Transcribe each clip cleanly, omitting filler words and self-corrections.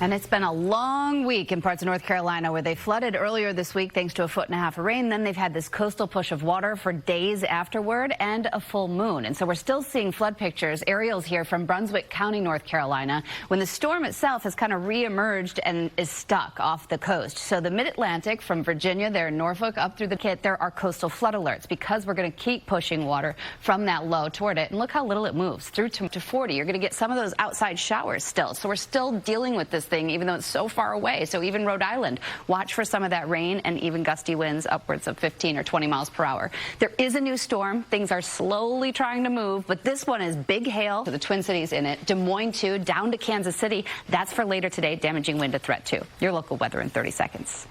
And it's been a long week in parts of North Carolina where they flooded earlier this week thanks to 1.5 feet of rain. Then they've had this coastal push of water for days afterward and a full moon. And so we're still seeing flood pictures, aerials here from Brunswick County, North Carolina, when the storm itself has kind of reemerged and is stuck off the coast. So the mid-Atlantic from Virginia there in Norfolk up through the Kit, there are coastal flood alerts because we're going to keep pushing water from that low toward it. And look how little it moves through to 40. You're going to get some of those outside showers still. So we're still dealing with this thing, even though it's so far away. So even Rhode Island, watch for some of that rain and even gusty winds upwards of 15 or 20 miles per hour. There is a new storm. Things are slowly trying to move, but this one is big hail to the Twin Cities in it. Des Moines, too, down to Kansas City. That's for later today. Damaging wind a threat, too. Your local weather in 30 seconds.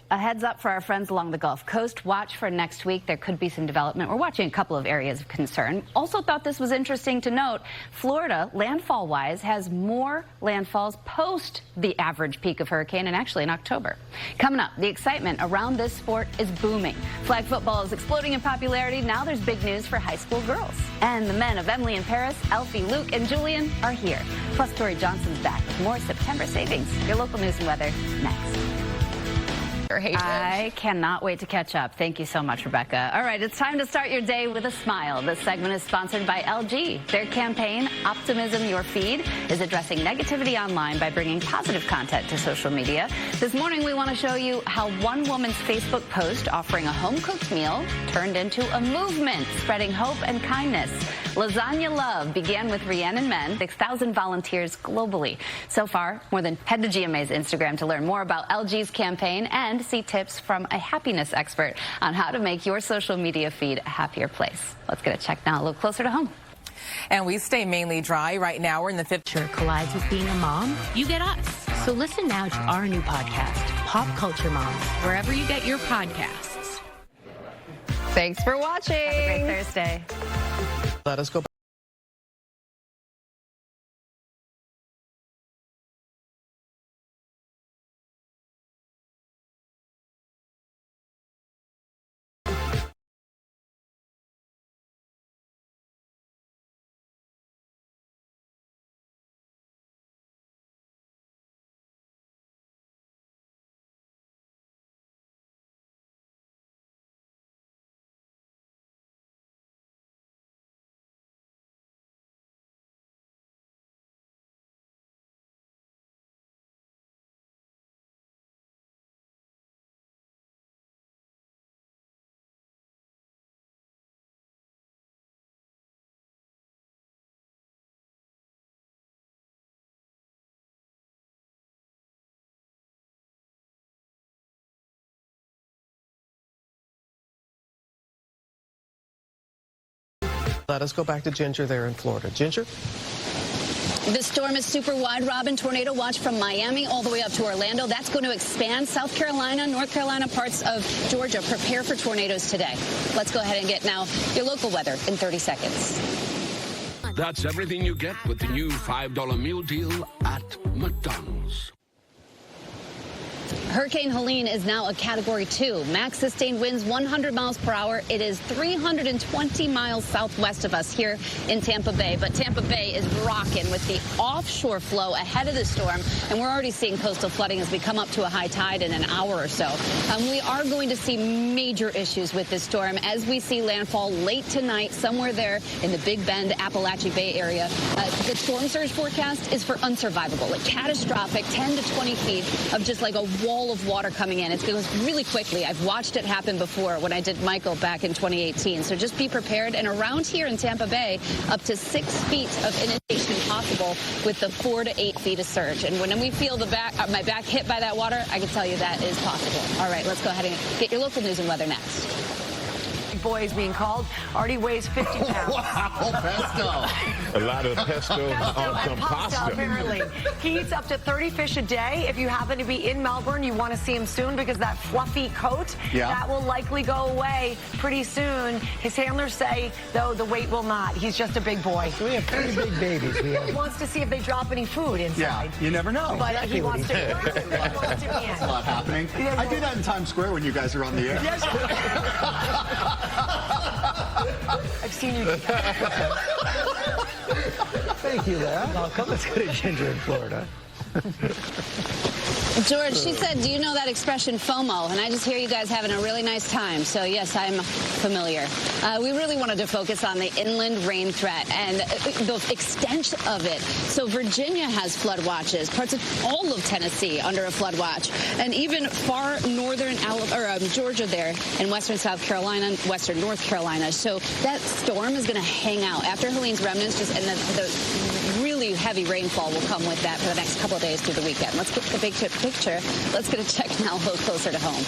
A heads up for our friends along the Gulf Coast. Watch for next week. There could be some development. We're watching a couple of areas of concern. Also thought this was interesting to note. Florida, landfall-wise, has more landfalls post the average peak of hurricane and actually in October. Coming up, the excitement around this sport is booming. Flag football is exploding in popularity. Now there's big news for high school girls. And the men of Emily and Paris, Elfie, Luke, and Julian are here. Plus, Tori Johnson's back with more September savings. Your local news and weather next. I cannot wait to catch up. Thank you so much, Rebecca. All right, it's time to start your day with a smile. This segment is sponsored by LG. Their campaign, Optimism Your Feed, is addressing negativity online by bringing positive content to social media. This morning, we want to show you how one woman's Facebook post offering a home-cooked meal turned into a movement, spreading hope and kindness. Lasagna Love began with Rhiannon Men, 6,000 volunteers globally. So far, head to GMA's Instagram to learn more about LG's campaign and see tips from a happiness expert on how to make your social media feed a happier place. Let's get a check now a little closer to home. And we stay mainly dry. Right now, we're in the fifth. Collides with being a mom, you get us. So listen now to our new podcast, Pop Culture Moms, wherever you get your podcasts. Thanks for watching. Have a great Thursday. Let us go back. Let us go back to Ginger there in Florida. Ginger? The storm is super wide, Robin. Tornado watch from Miami all the way up to Orlando. That's going to expand. South Carolina, North Carolina, parts of Georgia. Prepare for tornadoes today. Let's go ahead and get now your local weather in 30 seconds. That's everything you get with the new $5 meal deal at McDonald's. Hurricane Helene is now a Category 2. Max sustained winds 100 miles per hour. It is 320 miles southwest of us here in Tampa Bay. But Tampa Bay is rocking with the offshore flow ahead of the storm. And we're already seeing coastal flooding as we come up to a high tide in an hour or so. We are going to see major issues with this storm as we see landfall late tonight somewhere there in the Big Bend, Appalachia Bay area. The storm surge forecast is for unsurvivable, like catastrophic 10 to 20 feet of just like a wall of water coming in. It goes really quickly. I've watched it happen before when I did Michael back in 2018. So just be prepared. And around here in Tampa Bay, up to 6 feet of inundation possible with the 4 to 8 feet of surge. And when we feel my back hit by that water, I can tell you that is possible. All right, let's go ahead and get your local news and weather next. Boy is being called. Already weighs 50 pounds. Wow, pesto. A lot of pesto on some pasta. Apparently. He eats up to 30 fish a day. If you happen to be in Melbourne, you want to see him soon because that fluffy coat, that will likely go away pretty soon. His handlers say, though, the weight will not. He's just a big boy. So we have 3 big babies. He wants to see if they drop any food inside. Yeah, you never know. But exactly he wants to. That's a lot happening. I do that in Times Square when you guys are on the air. Yes. I've seen you do that. Thank you, Larry. Welcome. Let's go to Ginger in Florida. George, she said, do you know that expression FOMO? And I just hear you guys having a really nice time. So, yes, I'm familiar. We really wanted to focus on the inland rain threat and the extent of it. So Virginia has flood watches, parts of all of Tennessee under a flood watch, and even far northern Georgia there, and western South Carolina, western North Carolina. So that storm is going to hang out after Helene's remnants, and the really heavy rainfall will come with that for the next couple of days through the weekend. Let's get the big picture. Let's get a check now a little closer to home.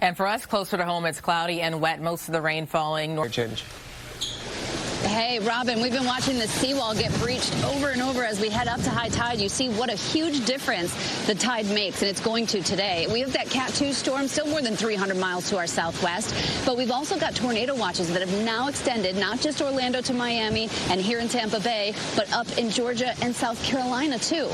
And for us, closer to home, it's cloudy and wet. Most of the rain falling north. Ginger. Hey, Robin, we've been watching the seawall get breached over and over as we head up to high tide. You see what a huge difference the tide makes, and it's going to today. We have that Cat 2 storm still more than 300 miles to our southwest, but we've also got tornado watches that have now extended not just Orlando to Miami and here in Tampa Bay, but up in Georgia and South Carolina, too.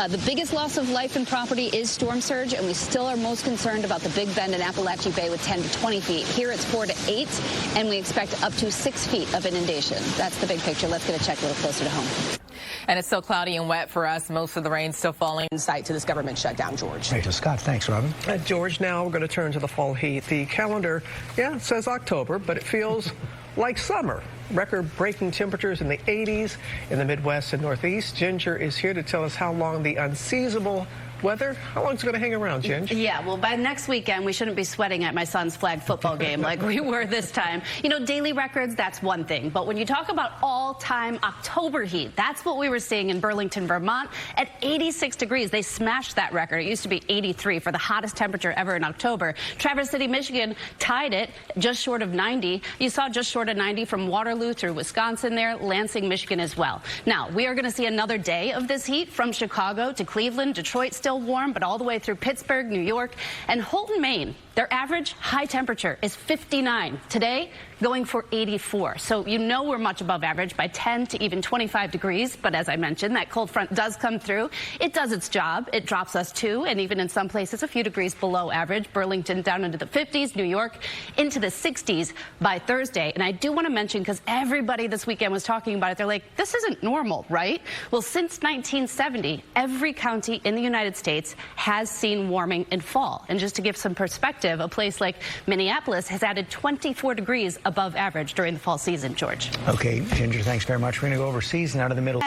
The biggest loss of life and property is storm surge, and we still are most concerned about the Big Bend and Appalachia Bay with 10 to 20 feet. Here it's 4 to 8, and we expect up to 6 feet of inundation. That's the big picture. Let's get a check a little closer to home. And it's still cloudy and wet for us. Most of the rain still falling. Insight to this government shutdown, George. Hey, Scott, thanks, Robin. George, now we're going to turn to the fall heat. The calendar, it says October, but it feels like summer. Record-breaking temperatures in the 80s in the Midwest and Northeast. Ginger is here to tell us how long the unseasonable weather, how long is it going to hang around, Ginger? Yeah, well, by next weekend, we shouldn't be sweating at my son's flag football game like we were this time. You know, daily records, that's one thing. But when you talk about all-time October heat, that's what we were seeing in Burlington, Vermont at 86 degrees. They smashed that record. It used to be 83 for the hottest temperature ever in October. Traverse City, Michigan tied it just short of 90. You saw just short of 90 from Waterloo through Wisconsin there, Lansing, Michigan as well. Now, we are going to see another day of this heat from Chicago to Cleveland, Detroit, still warm, but all the way through Pittsburgh, New York, and Holton, Maine. Their average high temperature is 59. Today, going for 84. So you know we're much above average by 10 to even 25 degrees. But as I mentioned, that cold front does come through. It does its job. It drops us 2, and even in some places a few degrees below average. Burlington down into the 50s, New York into the 60s by Thursday. And I do want to mention, because everybody this weekend was talking about it, they're like, this isn't normal, right? Well, since 1970, every county in the United States has seen warming in fall. And just to give some perspective, a place like Minneapolis has added 24 degrees above average during the fall season, George. Okay, Ginger, thanks very much. We're going to go overseas and out of the middle.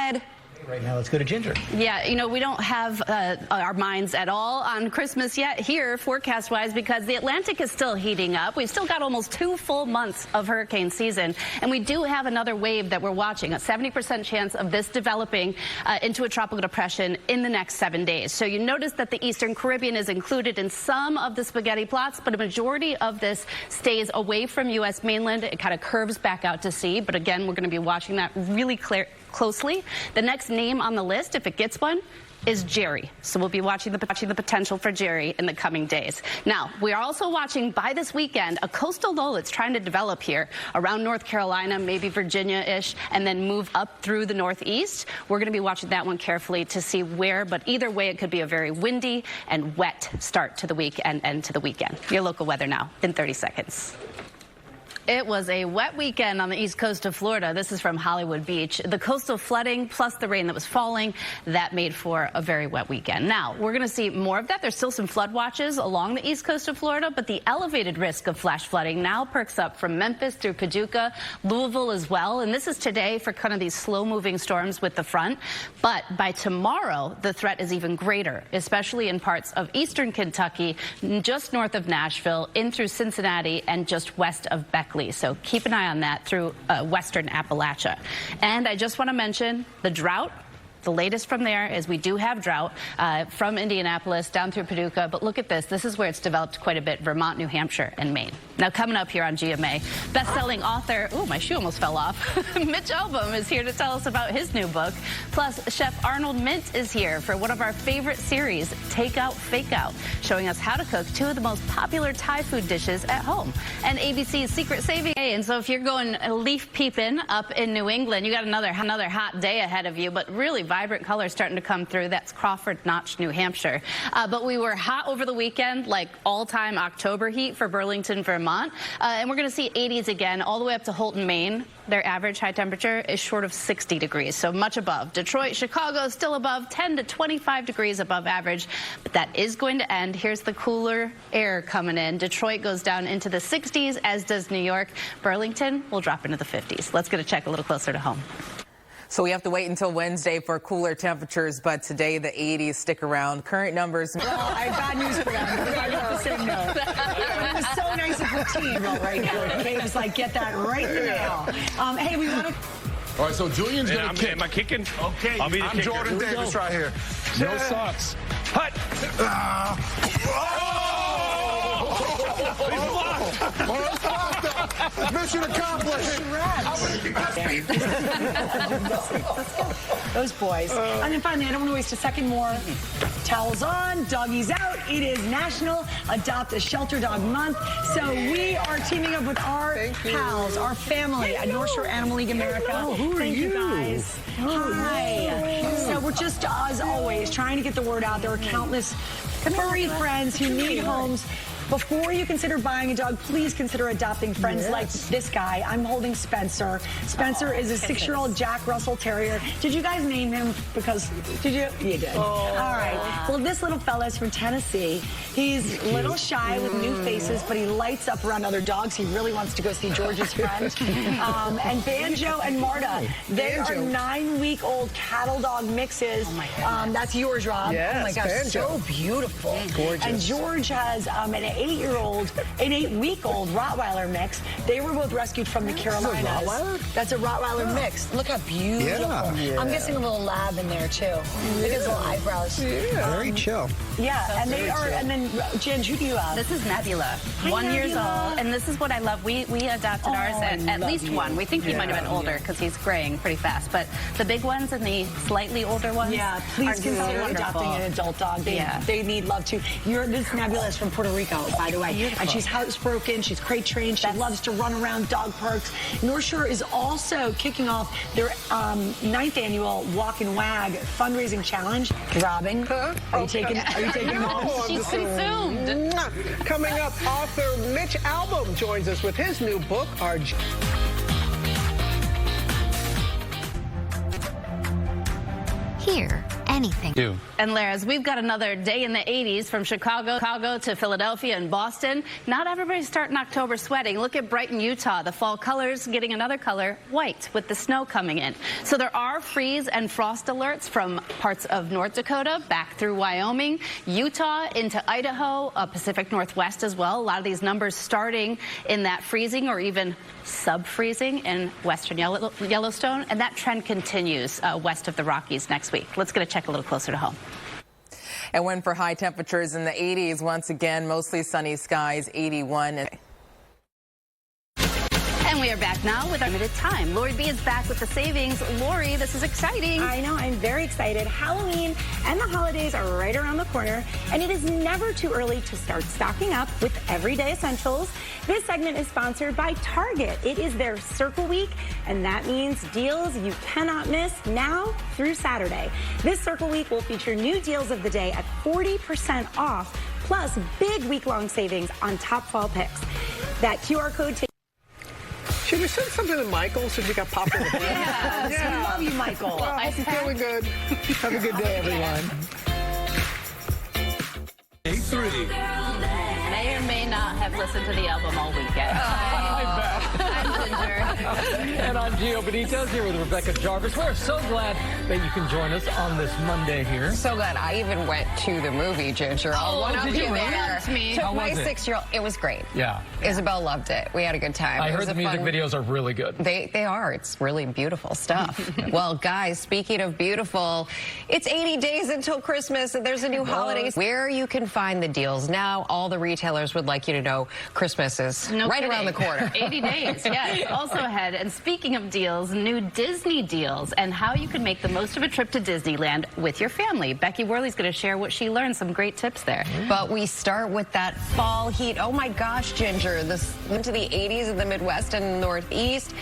Right now, let's go to Ginger. Yeah, you know, we don't have our minds at all on Christmas yet here, forecast-wise, because the Atlantic is still heating up. We've still got almost 2 full months of hurricane season, and we do have another wave that we're watching, a 70% chance of this developing into a tropical depression in the next 7 days. So you notice that the Eastern Caribbean is included in some of the spaghetti plots, but a majority of this stays away from U.S. mainland. It kind of curves back out to sea, but again, we're going to be watching that really closely. The next name on the list, if it gets one, is Jerry. So we'll be watching the potential for Jerry in the coming days. Now, we are also watching by this weekend a coastal low that's trying to develop here around North Carolina, maybe Virginia-ish, and then move up through the Northeast. We're going to be watching that one carefully to see where, but either way, it could be a very windy and wet start to the week and end to the weekend. Your local weather now in 30 seconds. It was a wet weekend on the east coast of Florida. This is from Hollywood Beach. The coastal flooding plus the rain that was falling, that made for a very wet weekend. Now, we're going to see more of that. There's still some flood watches along the east coast of Florida, but the elevated risk of flash flooding now perks up from Memphis through Paducah, Louisville as well. And this is today for kind of these slow-moving storms with the front. But by tomorrow, the threat is even greater, especially in parts of eastern Kentucky, just north of Nashville, in through Cincinnati, and just west of Beckley. So keep an eye on that through western Appalachia. And I just want to mention the drought. The latest from there is we do have drought from Indianapolis down through Paducah. But look at this. This is where it's developed quite a bit, Vermont, New Hampshire, and Maine. Now, coming up here on GMA, best-selling author, oh, my shoe almost fell off, Mitch Albom is here to tell us about his new book. Plus, Chef Arnold Mint is here for one of our favorite series, Take Out, Fake Out, showing us how to cook 2 of the most popular Thai food dishes at home. And ABC's Secret Saving. And so if you're going leaf peeping up in New England, you got another hot day ahead of you, but really vibrant colors starting to come through. That's Crawford Notch, New Hampshire. But we were hot over the weekend, like all-time October heat for Burlington, Vermont. And we're going to see 80s again all the way up to Holton, Maine. Their average high temperature is short of 60 degrees, so much above. Detroit, Chicago still above 10 to 25 degrees above average, but that is going to end. Here's the cooler air coming in. Detroit goes down into the 60s, as does New York. Burlington will drop into the 50s. Let's get a check a little closer to home. So we have to wait until Wednesday for cooler temperatures, but today the 80s stick around. Current numbers. Well, I have bad news for them. I have to say no. It was so nice of the team right now. Okay, it was like, get that right in the mail. Hey, we want to... All right, so Julian's going to kick. Am I kicking? Okay, I'll be the I'm kicker. Jordan Davis right here. No socks. Hut! Mission accomplished. Those boys. And then finally, I don't want to waste a second more. Towels on, doggies out. It is National Adopt a Shelter Dog Month. So we are teaming up with our pals, our family at North Shore Animal League America. Oh, who are Thank you guys. Hi. So we're just, as always, trying to get the word out. There are countless furry friends who need homes. Before you consider buying a dog, please consider adopting friends like this guy. I'm holding Spencer. Spencer is a 6-year-old Jack Russell Terrier. Did you guys name him because, did you? You did. All right. Well, this little fella is from Tennessee. He's a little shy with new faces, but he lights up around other dogs. He really wants to go see George's friend. And Banjo and Marta, they are 9-week-old cattle dog mixes. Oh my goodness. That's yours, Rob. Yes, oh my gosh, Banjo. so beautiful. Gorgeous. And George has an 8-week-old Rottweiler mix. They were both rescued from the Carolinas. That's a Rottweiler? That's a Rottweiler mix. Look how beautiful. Yeah. I'm guessing a little lab in there too. Look at his little eyebrows. Yeah. Very chill. Yeah, and they are. And then Jen, who do you have? This is Nebula, Hi, 1 year Nebula. old, and this is what I love. We adopted ours at least one. We think he might have been older because he's graying pretty fast, but the big ones and the slightly older ones please are consider wonderful. adopting an adult dog. They need love too. This Nebula is from Puerto Rico, by the way. Beautiful. And she's housebroken, she's crate trained, she loves to run around dog parks. North Shore is also kicking off their 9th annual Walk and Wag fundraising challenge. Robin, are you taking home? She's consumed. Coming up, author Mitch Albom joins us with his new book, Here, anything. And Laras, we've got another day in the 80s from Chicago to Philadelphia and Boston. Not everybody's starting October sweating. Look at Brighton, Utah. The fall colors getting another color, white, with the snow coming in. So there are freeze and frost alerts from parts of North Dakota back through Wyoming, Utah into Idaho, Pacific Northwest as well. A lot of these numbers starting in that freezing or even sub-freezing in western Yellowstone. And that trend continues west of the Rockies next week. Let's get a check a little closer to home. And when for high temperatures in the 80s, once again, mostly sunny skies, 81. And we are back now with our limited time. Lori B is back with the savings. Lori, this is exciting. I know, I'm very excited. Halloween and the holidays are right around the corner, and it is never too early to start stocking up with everyday essentials. This segment is sponsored by Target. It is their Circle Week, and that means deals you cannot miss now through Saturday. This Circle Week will feature new deals of the day at 40% off, plus big week-long savings on top fall picks. That QR code takes. Should we send something to Michael since we got popped in the head? Yes, we love you, Michael. Well, I hope you're feeling good. Have a good day, everyone. 8-3. May or may not have listened to the album all weekend. I'm Ginger. And I'm Gio Benitez here with Rebecca Jarvis. We're so glad that you can join us on this Monday here. So glad. I even went to the movie, Ginger. One of you there. Took my 6-year-old. It was great. Yeah. Isabel loved it. We had a good time. I heard the music videos are really good. They are. It's really beautiful stuff. Well, guys, speaking of beautiful, it's 80 days until Christmas, and there's a new holiday where you can find the deals. Now, all the retailers would like you to know Christmas is around the corner. 80 days, yes. Also ahead. And speaking of deals, new Disney deals and how you can make the most of a trip to Disneyland with your family. Becky Worley's going to share what she learned, some great tips there. But we start with that fall heat. Oh my gosh, Ginger, this went to the 80s in the Midwest and Northeast.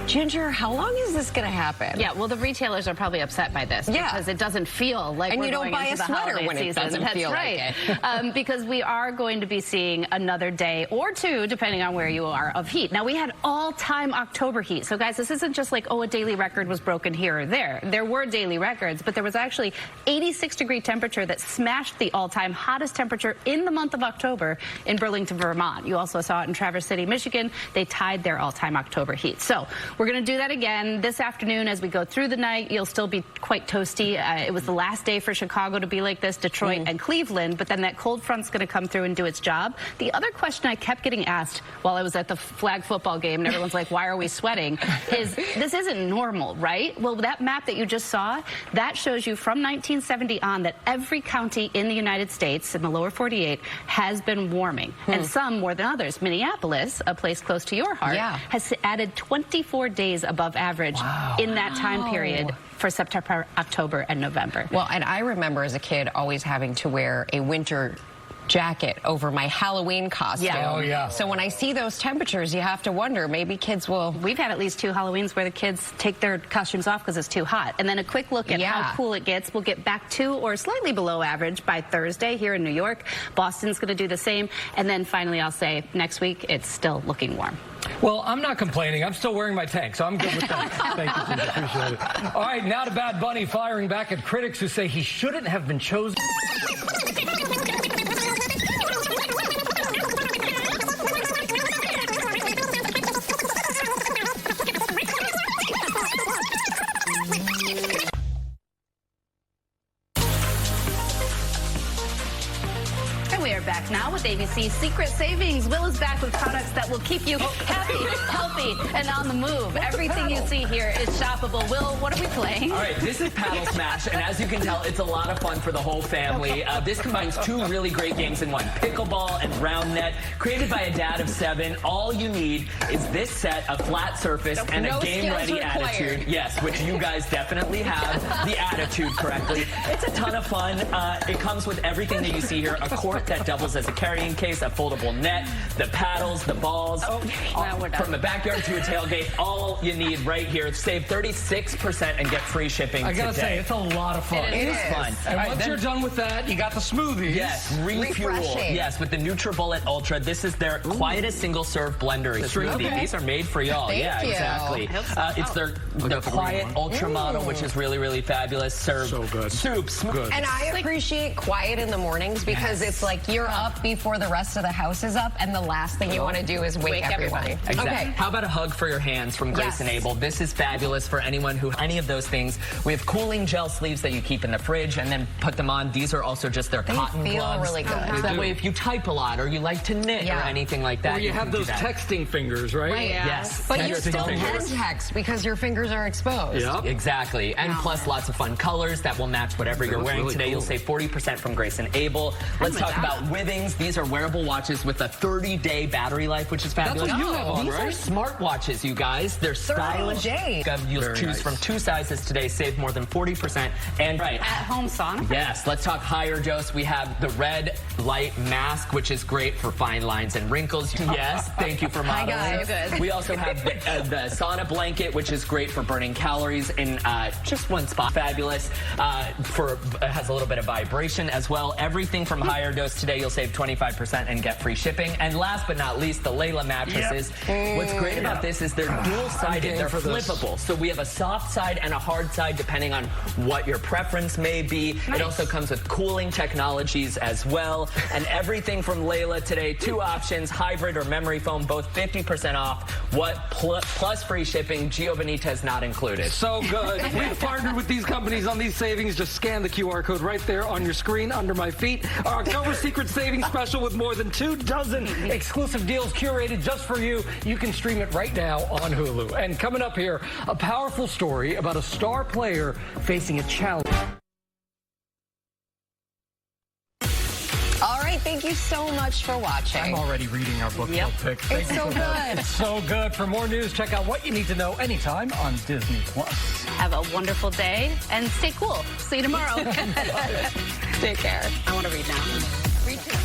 Ginger, how long is this going to happen? Yeah, well, the retailers are probably upset by this because it doesn't feel like and we're you don't going buy into a the sweater holiday when it season. doesn't That's feel right. like it. Because we are going to be seeing another day or two, depending on where you are, of heat. Now, we had all-time October heat. So, guys, this isn't just like, oh, a daily record was broken here or there. There were daily records, but there was actually 86-degree temperature that smashed the all-time hottest temperature in the month of October in Burlington, Vermont. You also saw it in Traverse City, Michigan. They tied their all-time October heat. So we're going to do that again this afternoon as we go through the night. You'll still be quite toasty. It was the last day for Chicago to be like this, Detroit and Cleveland, but then that cold front's going to come through and do its job. The other question I kept getting asked while I was at the flag football game, and everyone's like, why are we sweating, is this isn't normal, right? Well, that map that you just saw, that shows you from 1970 on that every county in the United States, in the lower 48, has been warming, and some more than others. Minneapolis, a place close to your heart, has added 24 days above average in that time period for September, October, and November. Well, and I remember as a kid always having to wear a winter jacket over my Halloween costume. Yeah. Oh, yeah. So when I see those temperatures, you have to wonder, maybe kids will... We've had at least 2 Halloweens where the kids take their costumes off because it's too hot. And then a quick look at how cool it gets. We'll get back to or slightly below average by Thursday here in New York. Boston's going to do the same. And then finally, I'll say next week, it's still looking warm. Well, I'm not complaining. I'm still wearing my tank, so I'm good with that. Thank you, Ginger. Appreciate it. All right, now to Bad Bunny firing back at critics who say he shouldn't have been chosen. We are back now with ABC's Secret Savings. Will is back with products that will keep you happy, healthy, and on the move. Everything you see here is shoppable. Will, what are we playing? All right, this is Paddle Smash, and as you can tell, it's a lot of fun for the whole family. This combines 2 really great games in one, pickleball and round net. Created by a dad of 7, all you need is this set, a flat surface, and a game-ready attitude. Yes, which you guys definitely have the attitude correctly. It's a ton of fun. It comes with everything that you see here, a court that doubles as a carrying case, a foldable net, the paddles, the balls, from the backyard to a tailgate, all you need right here. Save 36% and get free shipping I gotta say, it's a lot of fun. It is fun. And once you're done with that, you got the smoothies. Yes, refuel. Yes, with the NutriBullet Ultra. This is their quietest single-serve blender smoothie. These are made for y'all. Thank you. Exactly. It's their quiet Ultra model, which is really, really fabulous. Serve so good. Soups. And I appreciate quiet in the mornings because it's like you're up before the rest of the house is up, and the last thing you want to do is wake everybody. Exactly. Okay. How about a hug for your hands from Grace and Abel? This is fabulous for anyone who any of those things. We have cooling gel sleeves that you keep in the fridge and then put them on. These are also just their cotton feel gloves. really good. So that way, if you type a lot or you like to knit or anything like that, or you have those texting fingers, right? Yes. But you still can text because your fingers are exposed. Yep. Exactly. And plus lots of fun colors that will match whatever you're wearing today. You'll save 40% from Grace and Abel. Let's talk about Withings. These are wearable watches with a 30-day battery life, which is fabulous. That's what you have on, These are smart watches, you guys. They're stylish. You'll choose from 2 sizes today, save more than 40%. And At-home sauna. Yes, let's talk higher dose. We have the red light mask, which is great for fine lines and wrinkles. Yes, thank you for modeling. Hi, guys. We also have the sauna blanket, which is great for burning calories in just one spot. Fabulous. It has a little bit of vibration as well. Everything from higher dose today, you'll save 25% and get free shipping. And last but not least, the Layla mattresses. What's great about this is they're dual-sided. They're flippable. So we have a soft side and a hard side depending on what your preference may be. It also comes with cooling technologies as well. And everything from Layla today, 2 options, hybrid or memory foam, both 50% off. Plus free shipping. Gio Benitez not included. So good. We've partnered with these companies on these savings. Just scan the QR code right there on your screen under my feet. Our October Secret Savings Special with more than 24 exclusive deals curated just for you. You can stream it right now on Hulu. And coming up here, a powerful story about a star player facing a challenge. All right, thank you so much for watching. I'm already reading our book club pick. It's so good. It's so good. For more news, check out What You Need to Know anytime on Disney+. Have a wonderful day and stay cool. See you tomorrow. Take care. I want to read now. Read too.